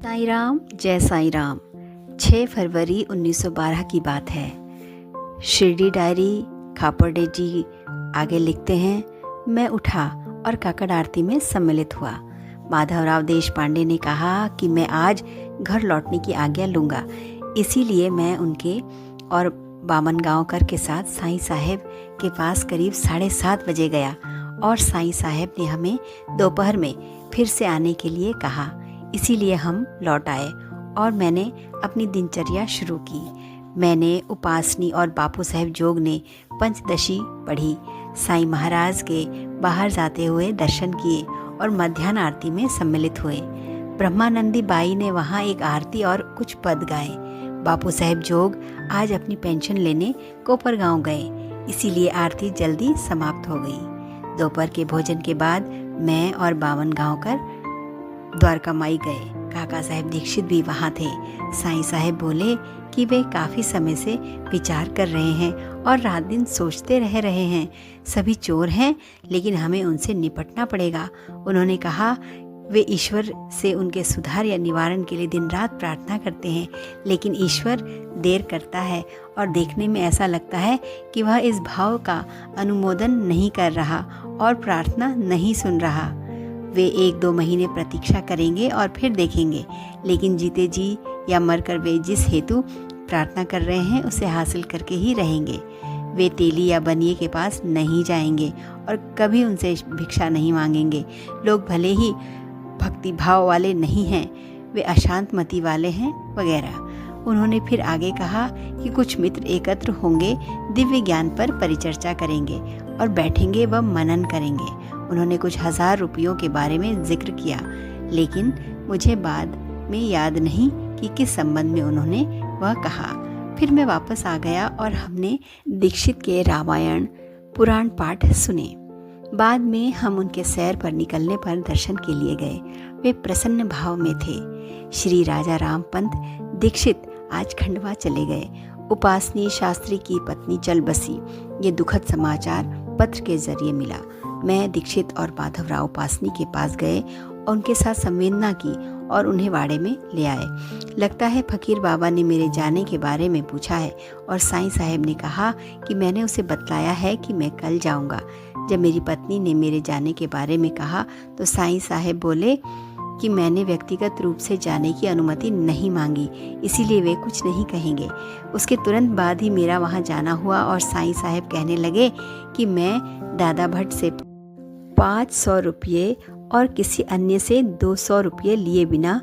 साईं राम जय साईं राम। 6 फरवरी 1912 की बात है। शिरडी डायरी खापर्डे जी आगे लिखते हैं, मैं उठा और काकड़ आरती में सम्मिलित हुआ। माधवराव देशपांडे ने कहा कि मैं आज घर लौटने की आज्ञा लूँगा, इसीलिए मैं उनके और बामन गांवकर के साथ साईं साहेब के पास करीब 7:30 बजे गया और साईं साहेब ने हमें दोपहर में फिर से आने के लिए कहा, इसीलिए हम लौट आए और मैंने अपनी दिनचर्या शुरू की। मैंने उपासनी और बापू साहेब जोग ने पंचदशी पढ़ी, साईं महाराज के बाहर जाते हुए दर्शन किए और मध्याह्न आरती में सम्मिलित हुए। ब्रह्मानंदी बाई ने वहाँ एक आरती और कुछ पद गाए। बापू साहेब जोग आज अपनी पेंशन लेने कोपरगांव गए, इसीलिए आरती जल्दी समाप्त हो गई। दोपहर के भोजन के बाद मैं और बावन गांवकर द्वारका माई गए। काका साहेब दीक्षित भी वहाँ थे। साईं साहेब बोले कि वे काफ़ी समय से विचार कर रहे हैं और रात दिन सोचते रह रहे हैं। सभी चोर हैं, लेकिन हमें उनसे निपटना पड़ेगा। उन्होंने कहा वे ईश्वर से उनके सुधार या निवारण के लिए दिन रात प्रार्थना करते हैं, लेकिन ईश्वर देर करता है और देखने में ऐसा लगता है कि वह इस भाव का अनुमोदन नहीं कर रहा और प्रार्थना नहीं सुन रहा। वे 1-2 महीने प्रतीक्षा करेंगे और फिर देखेंगे, लेकिन जीते जी या मरकर वे जिस हेतु प्रार्थना कर रहे हैं उसे हासिल करके ही रहेंगे। वे तेली या बनिए के पास नहीं जाएंगे और कभी उनसे भिक्षा नहीं मांगेंगे। लोग भले ही भक्ति भाव वाले नहीं हैं, वे अशांत मति वाले हैं वगैरह। उन्होंने फिर आगे कहा कि कुछ मित्र एकत्र होंगे, दिव्य ज्ञान पर परिचर्चा करेंगे और बैठेंगे व मनन करेंगे। उन्होंने कुछ 1000 रुपयों के बारे में जिक्र किया, लेकिन मुझे बाद में याद नहीं कि किस संबंध में उन्होंने वह कहा। फिर मैं वापस आ गया और हमने दीक्षित के रामायण पुराण पाठ सुने। बाद में हम उनके सैर पर निकलने पर दर्शन के लिए गए। वे प्रसन्न भाव में थे। श्री राजा राम पंत दीक्षित आज खंडवा चले गए। उपासनी शास्त्री की पत्नी चल बसी। ये दुखद समाचार पत्र के जरिए मिला। मैं दीक्षित और माधवराव उपासनी के पास गए और उनके साथ संवेदना की और उन्हें वाड़े में ले आए। लगता है फकीर बाबा ने मेरे जाने के बारे में पूछा है और साईं साहेब ने कहा कि मैंने उसे बतलाया है कि मैं कल जाऊंगा। जब मेरी पत्नी ने मेरे जाने के बारे में कहा तो साईं साहेब बोले कि मैंने व्यक्तिगत रूप से जाने की अनुमति नहीं मांगी, इसीलिए वे कुछ नहीं कहेंगे। उसके तुरंत बाद ही मेरा वहाँ जाना हुआ और साईं साहेब कहने लगे कि मैं दादा भट्ट से 500 रुपये और किसी अन्य से 200 रुपये लिए बिना